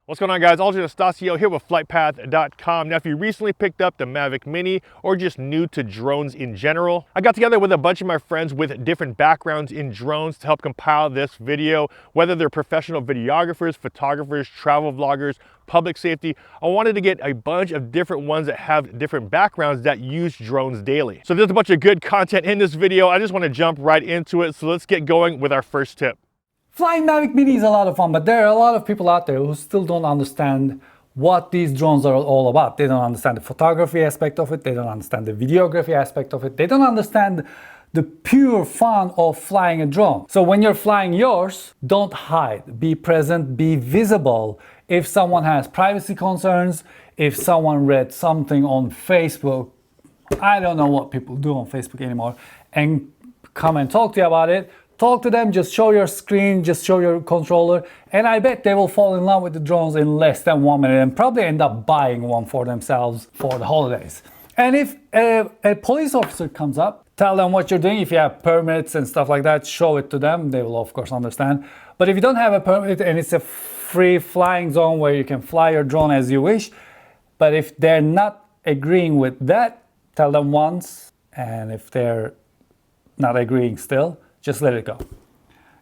What's going on, guys? Anastasio here with FlytPath.com. Now, if you recently picked up the Mavic Mini or just new to drones in general, I got together with a bunch of my friends with different backgrounds in drones to help compile this video, whether they're professional videographers, photographers, travel vloggers, public safety. I wanted to get a bunch of different ones that have different backgrounds that use drones daily. So there's a bunch of good content in this video. I just want to jump right into it. So let's get going with our first tip. Flying Mavic Mini is a lot of fun, but there are a lot of people out there who still don't understand what these drones are all about. They don't understand the photography aspect of it. They don't understand the videography aspect of it. They don't understand the pure fun of flying a drone. So when you're flying yours, don't hide. Be present, be visible. If someone has privacy concerns, if someone read something on Facebook, I don't know what people do on Facebook anymore, and come and talk to you about it, talk to them, just show your screen, just show your controller, and I bet they will fall in love with the drones in less than 1 minute and probably end up buying one for themselves for the holidays. And if a police officer comes up, tell them what you're doing. If you have permits and stuff like that, show it to them. They will of course understand. But if you don't have a permit and it's a free flying zone where you can fly your drone as you wish, but if they're not agreeing with that, tell them once, and if they're not agreeing still, just let it go.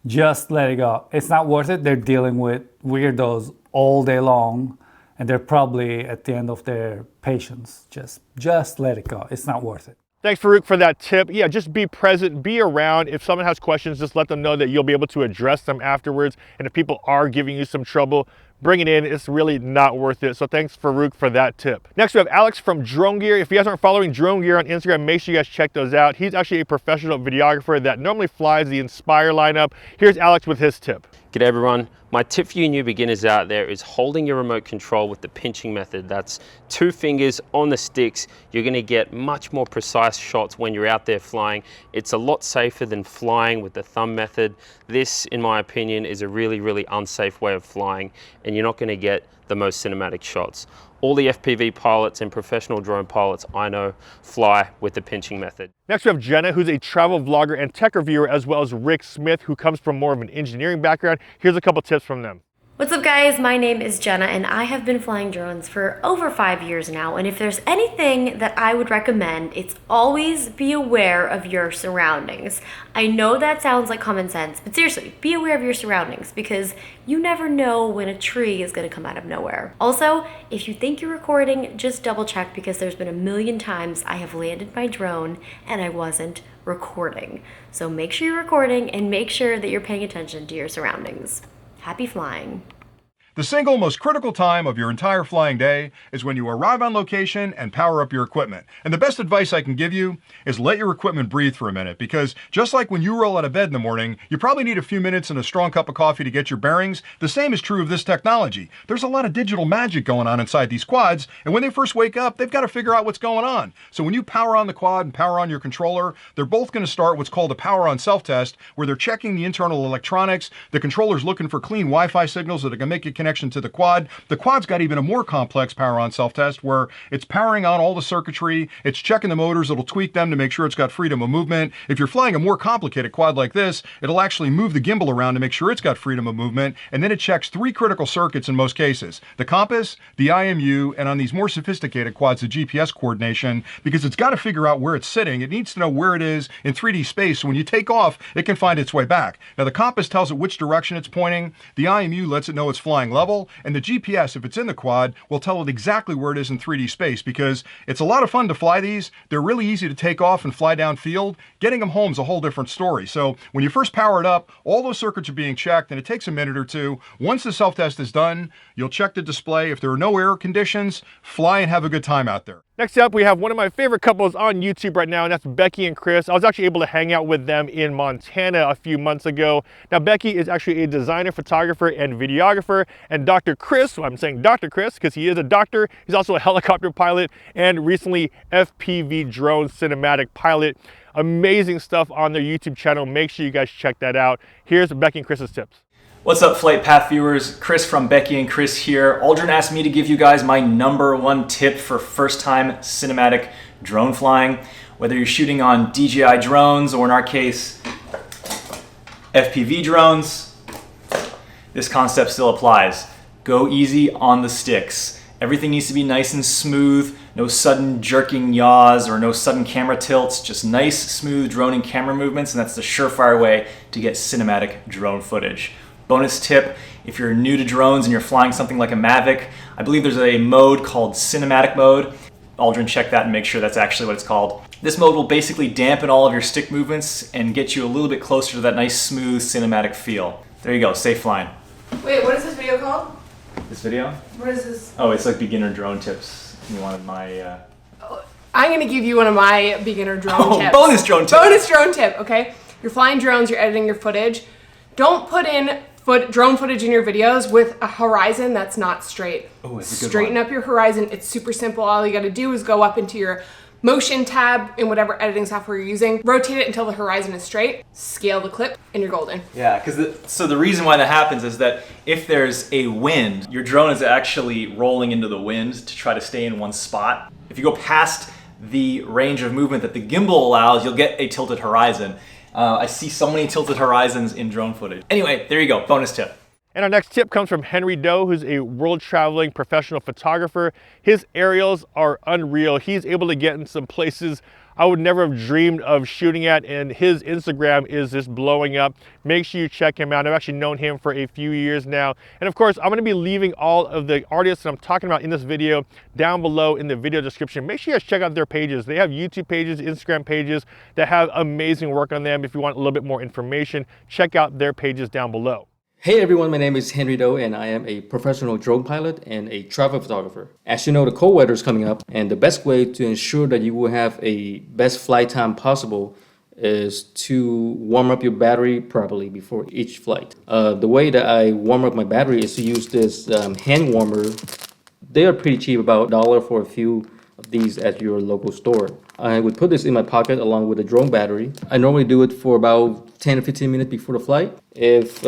Just let it go. It's not worth it. They're dealing with weirdos all day long, and they're probably at the end of their patience. Just let it go. It's not worth it. Thanks, Farouk, for that tip. Yeah, just be present, be around. If someone has questions, just let them know that you'll be able to address them afterwards. And if people are giving you some trouble, bring it in. It's really not worth it. So thanks, Farouk, for that tip. Next, we have Alex from Drone Gear. If you guys aren't following Drone Gear on Instagram, make sure you guys check those out. He's actually a professional videographer that normally flies the Inspire lineup. Here's Alex with his tip. G'day everyone. My tip for you new beginners out there is holding your remote control with the pinching method. That's 2 fingers on the sticks. You're gonna get much more precise shots when you're out there flying. It's a lot safer than flying with the thumb method. This, in my opinion, is a really unsafe way of flying, and you're not gonna get the most cinematic shots. All the FPV pilots and professional drone pilots I know fly with the pinching method. Next, we have Jenna, who's a travel vlogger and tech reviewer, as well as Rick Smith, who comes from more of an engineering background. Here's a couple tips from them. What's up, guys? My name is Jenna and I have been flying drones for over 5 years now, and if there's anything that I would recommend, it's always be aware of your surroundings. I know that sounds like common sense, but seriously, be aware of your surroundings because you never know when a tree is going to come out of nowhere. Also, if you think you're recording, just double check because there's been a million times I have landed my drone and I wasn't recording. So make sure you're recording and make sure that you're paying attention to your surroundings. Happy flying. The single most critical time of your entire flying day is when you arrive on location and power up your equipment. And the best advice I can give you is let your equipment breathe for a minute, because just like when you roll out of bed in the morning, you probably need a few minutes and a strong cup of coffee to get your bearings. The same is true of this technology. There's a lot of digital magic going on inside these quads, and when they first wake up, they've got to figure out what's going on. So when you power on the quad and power on your controller, they're both going to start what's called a power on self-test, where they're checking the internal electronics. The controller's looking for clean Wi-Fi signals that are going to make a connection to the quad. The quad's got even a more complex power on self-test where it's powering on all the circuitry, it's checking the motors, it'll tweak them to make sure it's got freedom of movement. If you're flying a more complicated quad like this, it'll actually move the gimbal around to make sure it's got freedom of movement, and then it checks 3 critical circuits in most cases: the compass, the IMU, and on these more sophisticated quads, the GPS coordination, because it's got to figure out where it's sitting. It needs to know where it is in 3D space, so when you take off, it can find its way back. Now the compass tells it which direction it's pointing, the IMU lets it know it's flying level, and the GPS, if it's in the quad, will tell it exactly where it is in 3D space, because it's a lot of fun to fly these. They're really easy to take off and fly downfield. Getting them home is a whole different story. So when you first power it up, all those circuits are being checked, and it takes a minute or two. Once the self-test is done, you'll check the display. If there are no error conditions, fly and have a good time out there. Next up, we have one of my favorite couples on YouTube right now, and that's Becky and Chris. I was actually able to hang out with them in Montana a few months ago. Now, Becky is actually a designer, photographer, and videographer, and Dr. Chris, well, I'm saying Dr. Chris because he is a doctor, he's also a helicopter pilot and recently FPV drone cinematic pilot. Amazing stuff on their YouTube channel. Make sure you guys check that out. Here's Becky and Chris's tips. What's up, FlytPath viewers? Chris from Becky and Chris here. Aldrin asked me to give you guys my #1 tip for first-time cinematic drone flying. Whether you're shooting on DJI drones or in our case, FPV drones, this concept still applies. go easy on the sticks. Everything needs to be nice and smooth, no sudden jerking yaws or no sudden camera tilts, just nice, smooth drone and camera movements, and that's the surefire way to get cinematic drone footage. Bonus tip, if you're new to drones and you're flying something like a Mavic, I believe there's a mode called cinematic mode. Aldrin, check that and make sure that's actually what it's called. This mode will basically dampen all of your stick movements and get you a little bit closer to that nice, smooth, cinematic feel. There you go, safe flying. Wait, what is this video called? This video? What is this? Oh, it's like beginner drone tips. You wanted my... I'm gonna give you one of my beginner drone tips. Bonus drone tip! Bonus drone tip, okay? You're flying drones, you're editing your footage. Don't put in drone footage in your videos with a horizon that's not straight. Oh, it's a good Straighten one. up your horizon. It's super simple. All you gotta do is go up into your motion tab in whatever editing software you're using, rotate it until the horizon is straight, scale the clip, and you're golden. Yeah, so the reason why that happens is that if there's a wind, your drone is actually rolling into the wind to try to stay in one spot. If you go past the range of movement that the gimbal allows, you'll get a tilted horizon. I see so many tilted horizons in drone footage. Anyway, there you go, bonus tip. And our next tip comes from Henry Doe, who's a world-traveling professional photographer. His aerials are unreal. He's able to get in some places I would never have dreamed of shooting at, and his Instagram is just blowing up. Make sure you check him out. I've actually known him for a few years now. And of course, I'm gonna be leaving all of the artists that I'm talking about in this video down below in the video description. Make sure you guys check out their pages. They have YouTube pages, Instagram pages that have amazing work on them. If you want a little bit more information, check out their pages down below. Hey everyone, my name is Henry Doe and I am a professional drone pilot and a travel photographer. As you know, the cold weather is coming up, and the best way to ensure that you will have a best flight time possible is to warm up your battery properly before each flight. The way that I warm up my battery is to use this hand warmer. They are pretty cheap, about $1 for a few of these at your local store. I would put this in my pocket along with a drone battery. I normally do it for about 10 to 15 minutes before the flight. If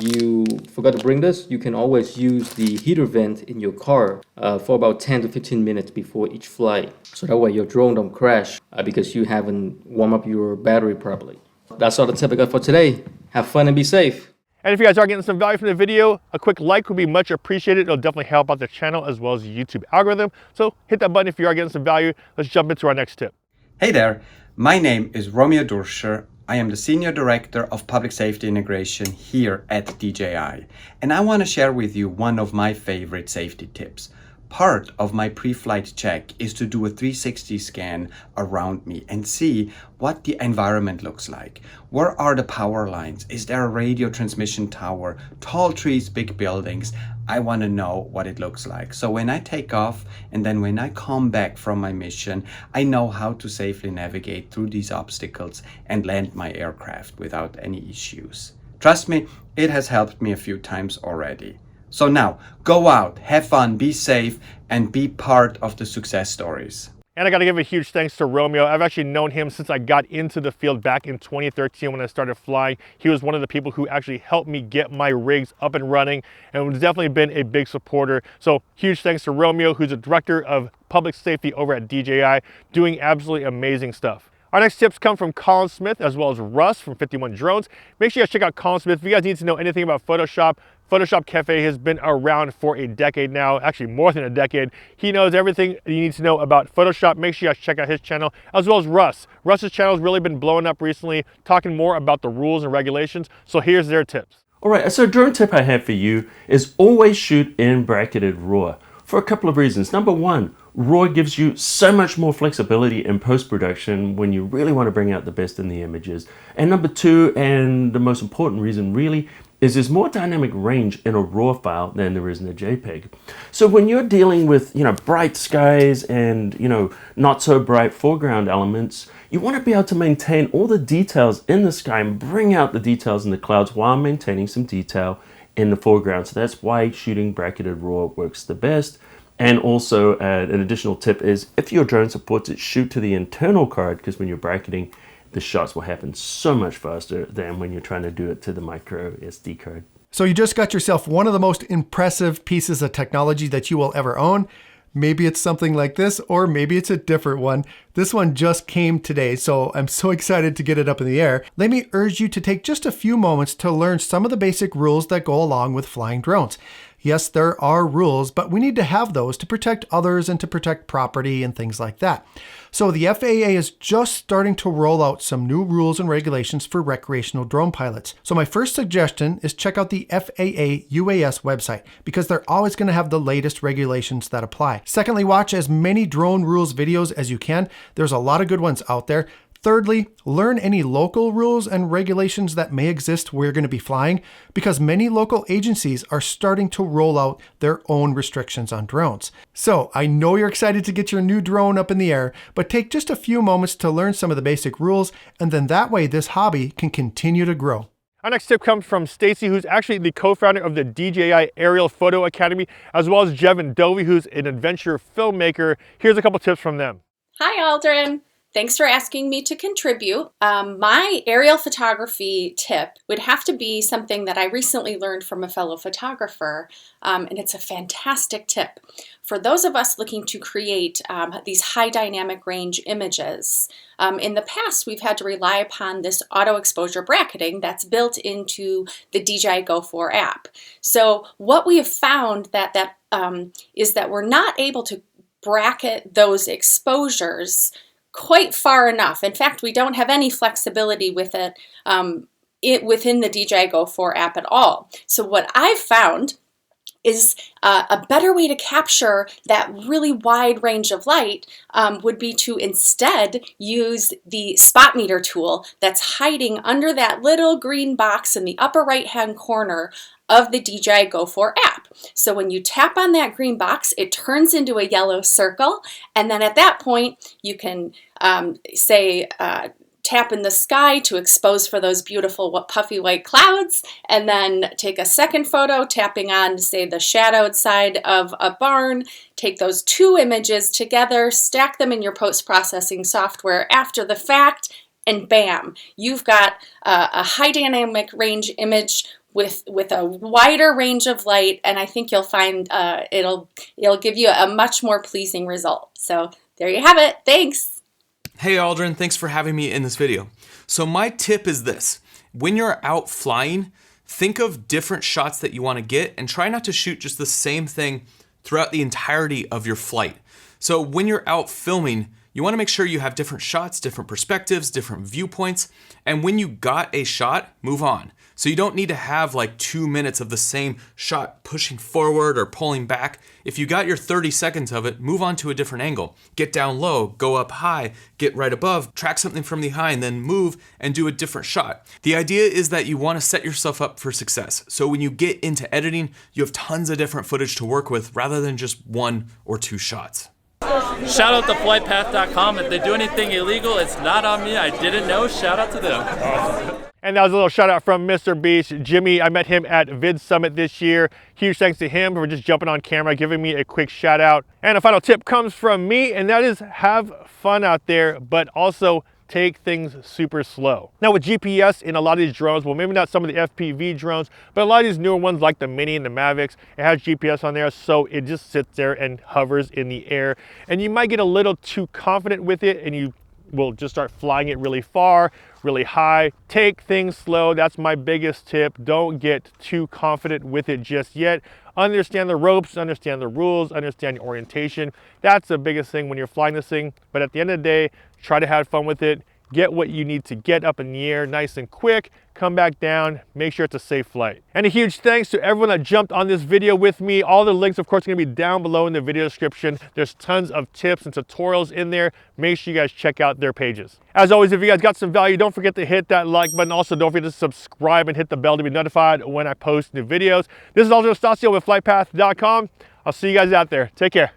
you forgot to bring this, you can always use the heater vent in your car for about 10 to 15 minutes before each flight. So that way your drone don't crash because you haven't warmed up your battery properly. That's all the tip I got for today. Have fun and be safe. And if you guys are getting some value from the video, a quick like would be much appreciated. It'll definitely help out the channel as well as the YouTube algorithm. So hit that button if you are getting some value. Let's jump into our next tip. Hey there, my name is Romeo Durscher. I am the Senior Director of Public Safety Integration here at DJI. And I want to share with you one of my favorite safety tips. Part of my pre-flight check is to do a 360 scan around me and see what the environment looks like. Where are the power lines? Is there a radio transmission tower? Tall trees, big buildings? I want to know what it looks like. So when I take off and then when I come back from my mission, I know how to safely navigate through these obstacles and land my aircraft without any issues. Trust me, it has helped me a few times already. So now, go out, have fun, be safe, and be part of the success stories. And I got to give a huge thanks to Romeo. I've actually known him since I got into the field back in 2013 when I started flying. He was one of the people who actually helped me get my rigs up and running and has definitely been a big supporter. So huge thanks to Romeo, who's a director of public safety over at DJI, doing absolutely amazing stuff. Our next tips come from Colin Smith as well as Russ from 51 Drones. Make sure you guys check out Colin Smith. If you guys need to know anything about Photoshop, Photoshop Cafe has been around for a decade now, actually more than a decade. He knows everything you need to know about Photoshop. Make sure you guys check out his channel, as well as Russ. Russ's channel has really been blowing up recently, talking more about the rules and regulations. So here's their tips. All right, so a drone tip I have for you is always shoot in bracketed RAW for a couple of reasons. Number one, RAW gives you so much more flexibility in post-production when you really want to bring out the best in the images. And number two, and the most important reason really, is there's more dynamic range in a RAW file than there is in a JPEG. So when you're dealing with, bright skies and, not so bright foreground elements, you want to be able to maintain all the details in the sky and bring out the details in the clouds while maintaining some detail in the foreground. So that's why shooting bracketed RAW works the best. And also an additional tip is if your drone supports it, shoot to the internal card, because when you're bracketing, the shots will happen so much faster than when you're trying to do it to the micro SD card. So you just got yourself one of the most impressive pieces of technology that you will ever own. Maybe it's something like this, or maybe it's a different one. This one just came today, so I'm so excited to get it up in the air. Let me urge you to take just a few moments to learn some of the basic rules that go along with flying drones. Yes, there are rules, but we need to have those to protect others and to protect property and things like that. So the FAA is just starting to roll out some new rules and regulations for recreational drone pilots. So my first suggestion is check out the FAA UAS website because they're always going to have the latest regulations that apply. Secondly, watch as many drone rules videos as you can. There's a lot of good ones out there. Thirdly, learn any local rules and regulations that may exist where you're going to be flying because many local agencies are starting to roll out their own restrictions on drones. So I know you're excited to get your new drone up in the air, but take just a few moments to learn some of the basic rules, and then that way this hobby can continue to grow. Our next tip comes from Stacy, who's actually the co-founder of the DJI Aerial Photo Academy, as well as Jevin Dovey, who's an adventure filmmaker. Here's a couple tips from them. Hi, Aldrin. Thanks for asking me to contribute. My aerial photography tip would have to be something that I recently learned from a fellow photographer, and it's a fantastic tip. For those of us looking to create these high dynamic range images, in the past we've had to rely upon this auto exposure bracketing that's built into the DJI Go 4 app. So what we have found is that we're not able to bracket those exposures quite far enough. In fact, we don't have any flexibility with it, within the DJI Go 4 app at all. So what I've found is a better way to capture that really wide range of light would be to instead use the spot meter tool that's hiding under that little green box in the upper right hand corner of the DJI Go 4 app. So when you tap on that green box, it turns into a yellow circle, and then at that point you can tap in the sky to expose for those beautiful puffy white clouds, and then take a second photo tapping on, say, the shadowed side of a barn. Take those two images together, stack them in your post-processing software after the fact, and bam, you've got a high dynamic range image with a wider range of light, and I think you'll find it'll give you a much more pleasing result. So there you have it. Thanks. Hey Aldrin, thanks for having me in this video. So my tip is this: when you're out flying, think of different shots that you want to get and try not to shoot just the same thing throughout the entirety of your flight. So when you're out filming, you want to make sure you have different shots, different perspectives, different viewpoints, and when you got a shot, move on. So you don't need to have like 2 minutes of the same shot pushing forward or pulling back. If you got your 30 seconds of it, move on to a different angle. Get down low, go up high, get right above, track something from behind, then move and do a different shot. The idea is that you want to set yourself up for success. So when you get into editing, you have tons of different footage to work with rather than just 1 or 2 shots. Shout out to FlytPath.com. If they do anything illegal, it's not on me. I didn't know. Shout out to them. Awesome. And that was a little shout out from Mr. Beast, Jimmy. I met him at Vid Summit this year. Huge thanks to him for just jumping on camera, giving me a quick shout out. And a final tip comes from me, and that is have fun out there, but also take things super slow. Now with GPS in a lot of these drones, well, maybe not some of the FPV drones, but a lot of these newer ones like the Mini and the Mavics, it has GPS on there, so it just sits there and hovers in the air. And you might get a little too confident with it, and you will just start flying it really far, really high. Take things slow. That's my biggest tip. Don't get too confident with it just yet. Understand the ropes, understand the rules, understand your orientation. That's the biggest thing when you're flying this thing. But at the end of the day, try to have fun with it. Get what you need to get up in the air nice and quick, come back down, make sure it's a safe flight. And a huge thanks to everyone that jumped on this video with me. All the links, of course, are gonna be down below in the video description. There's tons of tips and tutorials in there. Make sure you guys check out their pages. As always, if you guys got some value, don't forget to hit that like button. Also, don't forget to subscribe and hit the bell to be notified when I post new videos. This is Aldrin with FlytPath.com. I'll see you guys out there. Take care.